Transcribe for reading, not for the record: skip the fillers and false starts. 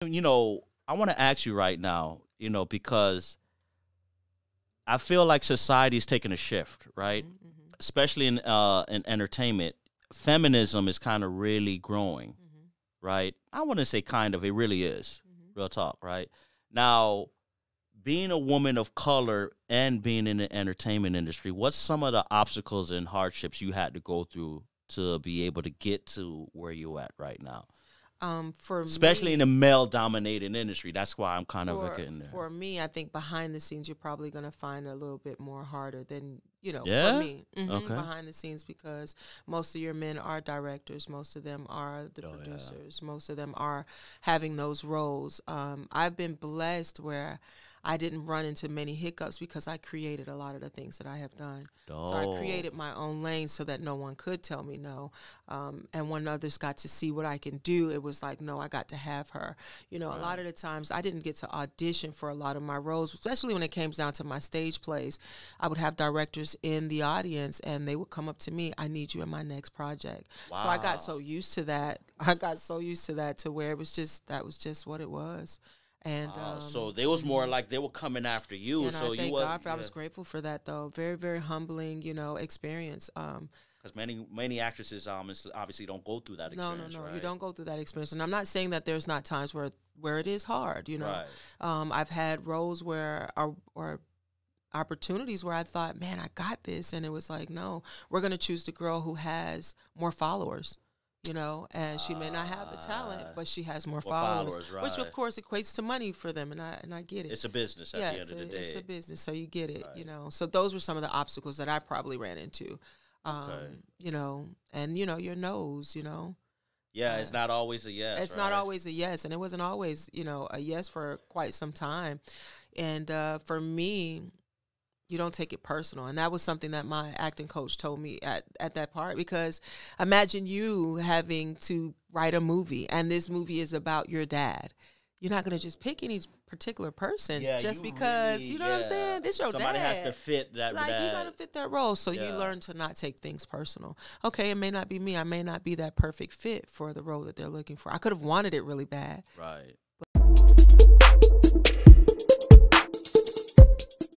I want to ask you right now, because I feel like society's taking a shift, right? Mm-hmm. Especially in entertainment. Feminism is kind of really growing, right? I want to say kind of, it really is. Real talk, right? Now, being a woman of color and being in the entertainment industry, what's some of the obstacles and hardships you had to go through to be able to get to where you're at right now? Especially in a male-dominated industry. That's why I'm kind of getting there. For me, I think behind the scenes, you're probably going to find it a little bit more harder than, for me. Okay. Behind the scenes, because most of your men are directors. Most of them are the producers. Yeah. Most of them are having those roles. I've been blessed where I didn't run into many hiccups because I created a lot of the things that I have done. So I created my own lane so that no one could tell me no. And when others got to see what I can do, it was like, no, I got to have her. Right. A lot of the times I didn't get to audition for a lot of my roles, especially when it came down to my stage plays. I would have directors in the audience and they would come up to me, I need you in my next project. Wow. So I got so used to that. To where that was just what it was. And so they was more like they were coming after you. And so I thank God I was grateful for that, though. Very, very humbling, experience. Because many actresses obviously don't go through that experience. No, right? You don't go through that experience. And I'm not saying that there's not times where it is hard. Right. I've had roles or opportunities where I thought, man, I got this, and it was like, no, we're going to choose the girl who has more followers. And she may not have the talent, but she has more followers, right. Which of course equates to money for them, and I get it. It's a business at the end of the day. It's a business, so you get it, right. So those were some of the obstacles that I probably ran into, and your nose, Yeah, it's not always a yes. It's not always a yes, and it wasn't always, a yes for quite some time, and for me. You don't take it personal. And that was something that my acting coach told me at that part, because imagine you having to write a movie and this movie is about your dad. You're not going to just pick any particular person just because, what I'm saying? This your Somebody dad. Somebody has to fit that you got to fit that role. So you learn to not take things personal. Okay, it may not be me. I may not be that perfect fit for the role that they're looking for. I could have wanted it really bad. Right.